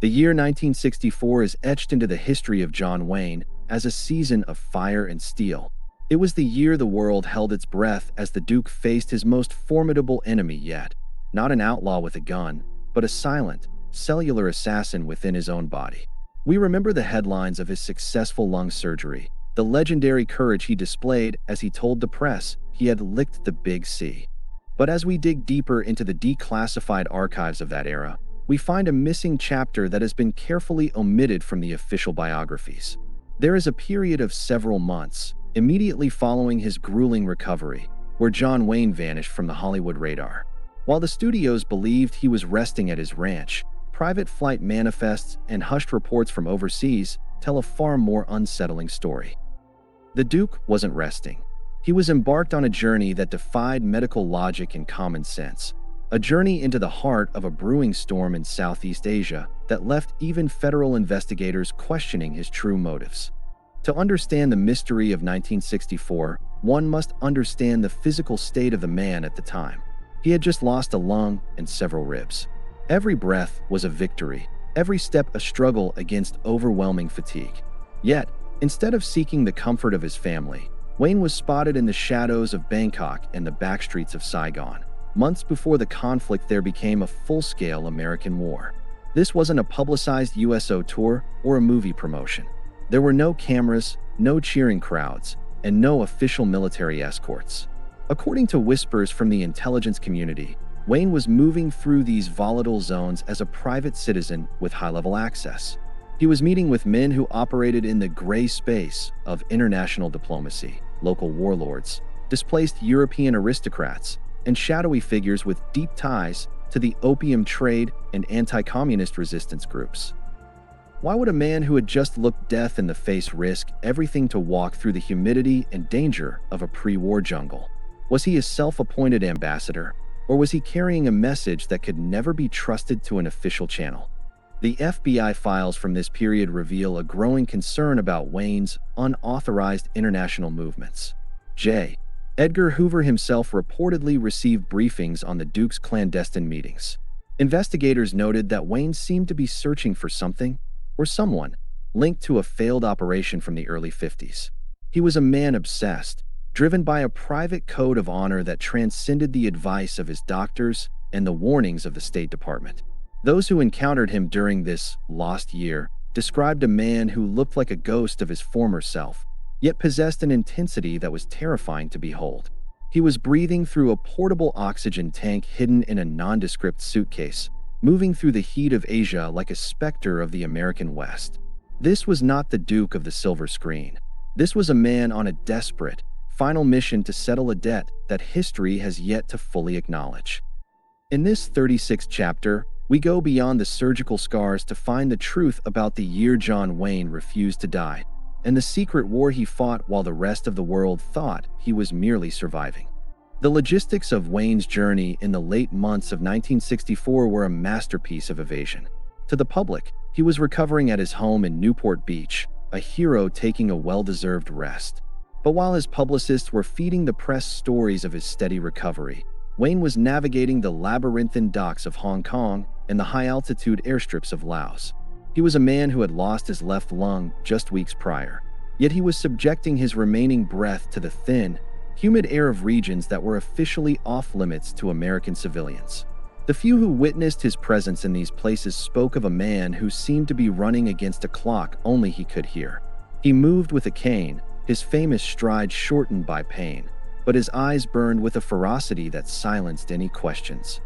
The year 1964 is etched into the history of John Wayne as a season of fire and steel. It was the year the world held its breath as the Duke faced his most formidable enemy yet. Not an outlaw with a gun, but a silent, cellular assassin within his own body. We remember the headlines of his successful lung surgery, the legendary courage he displayed as he told the press he had licked the Big C. But as we dig deeper into the declassified archives of that era, we find a missing chapter that has been carefully omitted from the official biographies. There is a period of several months, immediately following his grueling recovery, where John Wayne vanished from the Hollywood radar. While the studios believed he was resting at his ranch, private flight manifests and hushed reports from overseas tell a far more unsettling story. The Duke wasn't resting. He was embarked on a journey that defied medical logic and common sense, a journey into the heart of a brewing storm in Southeast Asia that left even federal investigators questioning his true motives. To understand the mystery of 1964, one must understand the physical state of the man at the time. He had just lost a lung and several ribs. Every breath was a victory, every step a struggle against overwhelming fatigue. Yet, instead of seeking the comfort of his family, Wayne was spotted in the shadows of Bangkok and the backstreets of Saigon, months before the conflict there became a full-scale American war. This wasn't a publicized USO tour or a movie promotion. There were no cameras, no cheering crowds, and no official military escorts. According to whispers from the intelligence community, Wayne was moving through these volatile zones as a private citizen with high-level access. He was meeting with men who operated in the gray space of international diplomacy, local warlords, displaced European aristocrats, and shadowy figures with deep ties to the opium trade and anti-communist resistance groups. Why would a man who had just looked death in the face risk everything to walk through the humidity and danger of a pre-war jungle? Was he a self-appointed ambassador, or was he carrying a message that could never be trusted to an official channel? The FBI files from this period reveal a growing concern about Wayne's unauthorized international movements. J. Edgar Hoover himself reportedly received briefings on the Duke's clandestine meetings. Investigators noted that Wayne seemed to be searching for something, or someone, linked to a failed operation from the early 50s. He was a man obsessed, driven by a private code of honor that transcended the advice of his doctors and the warnings of the State Department. Those who encountered him during this lost year described a man who looked like a ghost of his former self, yet possessed an intensity that was terrifying to behold. He was breathing through a portable oxygen tank hidden in a nondescript suitcase, moving through the heat of Asia like a specter of the American West. This was not the Duke of the silver screen. This was a man on a desperate, final mission to settle a debt that history has yet to fully acknowledge. In this 36th chapter, we go beyond the surgical scars to find the truth about the year John Wayne refused to die, and the secret war he fought while the rest of the world thought he was merely surviving. The logistics of Wayne's journey in the late months of 1964 were a masterpiece of evasion. To the public, he was recovering at his home in Newport Beach, a hero taking a well-deserved rest. But while his publicists were feeding the press stories of his steady recovery, Wayne was navigating the labyrinthine docks of Hong Kong and the high-altitude airstrips of Laos. He was a man who had lost his left lung just weeks prior, yet he was subjecting his remaining breath to the thin, humid air of regions that were officially off-limits to American civilians. The few who witnessed his presence in these places spoke of a man who seemed to be running against a clock only he could hear. He moved with a cane, his famous stride shortened by pain, but his eyes burned with a ferocity that silenced any questions.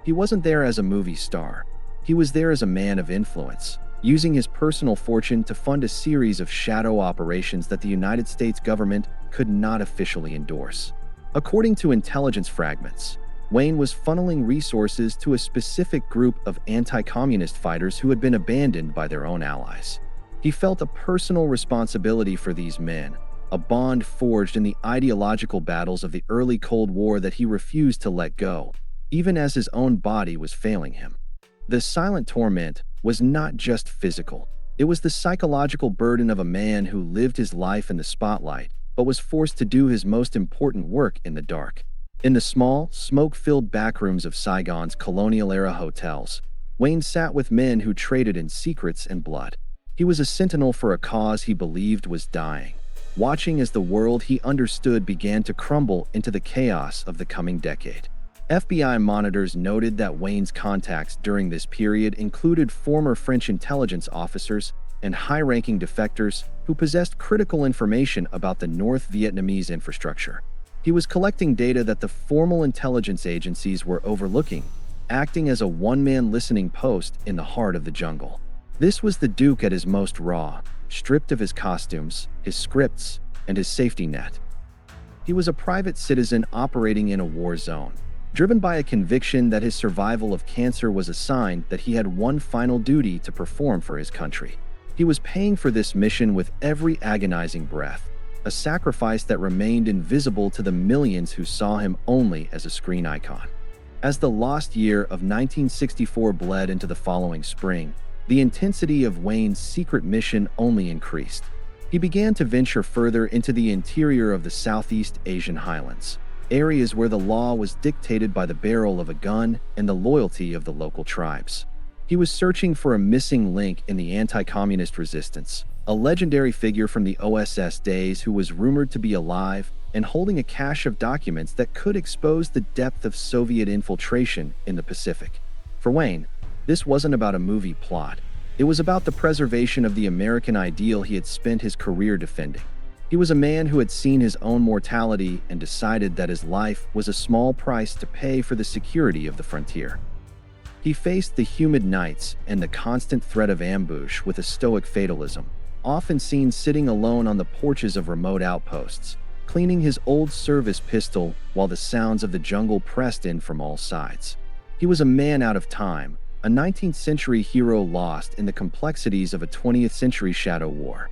He wasn't there as a movie star. He was there as a man of influence, using his personal fortune to fund a series of shadow operations that the United States government could not officially endorse. According to intelligence fragments, Wayne was funneling resources to a specific group of anti-communist fighters who had been abandoned by their own allies. He felt a personal responsibility for these men, a bond forged in the ideological battles of the early Cold War that he refused to let go, even as his own body was failing him. The silent torment was not just physical. It was the psychological burden of a man who lived his life in the spotlight, but was forced to do his most important work in the dark. In the small, smoke-filled backrooms of Saigon's colonial-era hotels, Wayne sat with men who traded in secrets and blood. He was a sentinel for a cause he believed was dying, watching as the world he understood began to crumble into the chaos of the coming decade. FBI monitors noted that Wayne's contacts during this period included former French intelligence officers and high-ranking defectors who possessed critical information about the North Vietnamese infrastructure. He was collecting data that the formal intelligence agencies were overlooking, acting as a one-man listening post in the heart of the jungle. This was the Duke at his most raw, stripped of his costumes, his scripts, and his safety net. He was a private citizen operating in a war zone, driven by a conviction that his survival of cancer was a sign that he had one final duty to perform for his country. He was paying for this mission with every agonizing breath, a sacrifice that remained invisible to the millions who saw him only as a screen icon. As the lost year of 1964 bled into the following spring, the intensity of Wayne's secret mission only increased. He began to venture further into the interior of the Southeast Asian highlands, areas where the law was dictated by the barrel of a gun and the loyalty of the local tribes. He was searching for a missing link in the anti-communist resistance, a legendary figure from the OSS days who was rumored to be alive and holding a cache of documents that could expose the depth of Soviet infiltration in the Pacific. For Wayne, this wasn't about a movie plot. It was about the preservation of the American ideal he had spent his career defending. He was a man who had seen his own mortality and decided that his life was a small price to pay for the security of the frontier. He faced the humid nights and the constant threat of ambush with a stoic fatalism, often seen sitting alone on the porches of remote outposts, cleaning his old service pistol while the sounds of the jungle pressed in from all sides. He was a man out of time, a 19th century hero lost in the complexities of a 20th century shadow war.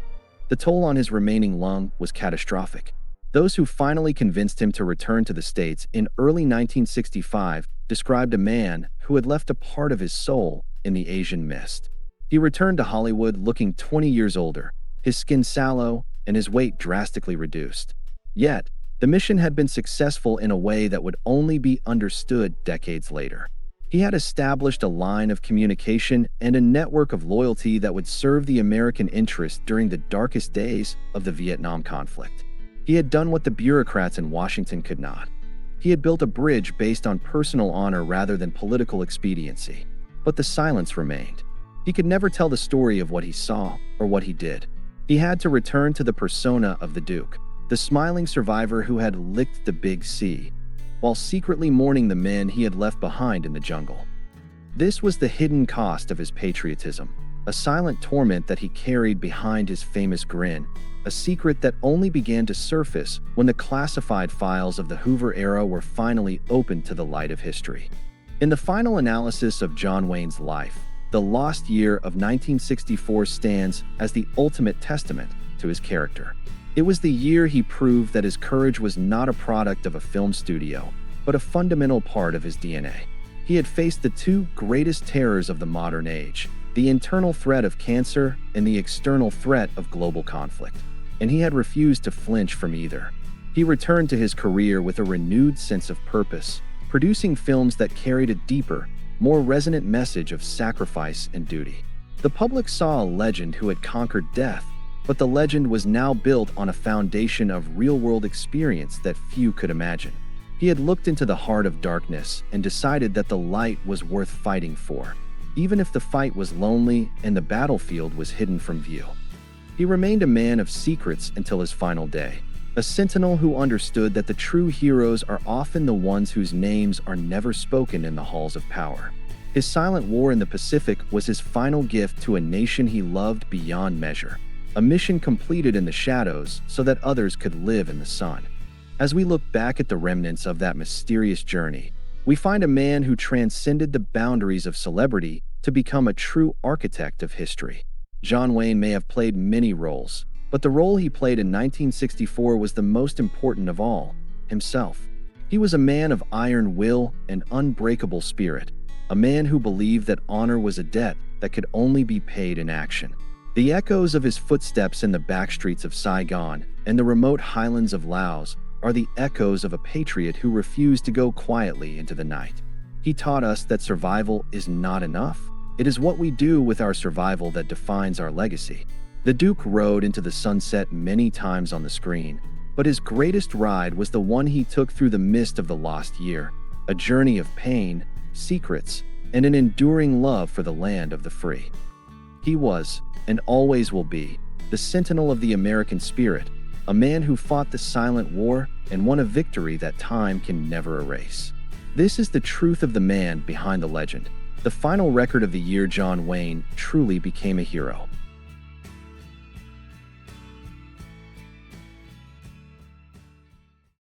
The toll on his remaining lung was catastrophic. Those who finally convinced him to return to the States in early 1965 described a man who had left a part of his soul in the Asian mist. He returned to Hollywood looking 20 years older, his skin sallow and his weight drastically reduced. Yet, the mission had been successful in a way that would only be understood decades later. He had established a line of communication and a network of loyalty that would serve the American interest during the darkest days of the Vietnam conflict. He had done what the bureaucrats in Washington could not. He had built a bridge based on personal honor rather than political expediency. But the silence remained. He could never tell the story of what he saw or what he did. He had to return to the persona of the Duke, the smiling survivor who had licked the Big C, while secretly mourning the men he had left behind in the jungle. This was the hidden cost of his patriotism, a silent torment that he carried behind his famous grin, a secret that only began to surface when the classified files of the Hoover era were finally opened to the light of history. In the final analysis of John Wayne's life, the lost year of 1964 stands as the ultimate testament to his character. It was the year he proved that his courage was not a product of a film studio, but a fundamental part of his DNA. He had faced the two greatest terrors of the modern age, the internal threat of cancer and the external threat of global conflict, and he had refused to flinch from either. He returned to his career with a renewed sense of purpose, producing films that carried a deeper, more resonant message of sacrifice and duty. The public saw a legend who had conquered death, but the legend was now built on a foundation of real-world experience that few could imagine. He had looked into the heart of darkness and decided that the light was worth fighting for, even if the fight was lonely and the battlefield was hidden from view. He remained a man of secrets until his final day, a sentinel who understood that the true heroes are often the ones whose names are never spoken in the halls of power. His silent war in the Pacific was his final gift to a nation he loved beyond measure, a mission completed in the shadows so that others could live in the sun. As we look back at the remnants of that mysterious journey, we find a man who transcended the boundaries of celebrity to become a true architect of history. John Wayne may have played many roles, but the role he played in 1964 was the most important of all: himself. He was a man of iron will and unbreakable spirit, a man who believed that honor was a debt that could only be paid in action. The echoes of his footsteps in the backstreets of Saigon and the remote highlands of Laos are the echoes of a patriot who refused to go quietly into the night. He taught us that survival is not enough, It is what we do with our survival that defines our legacy. The Duke rode into the sunset many times on the screen, but his greatest ride was the one he took through the mist of the lost year, a journey of pain, secrets, and an enduring love for the land of the free. He was, and always will be, the sentinel of the American spirit, a man who fought the silent war and won a victory that time can never erase. This is the truth of the man behind the legend. The final record of the year, John Wayne truly became a hero.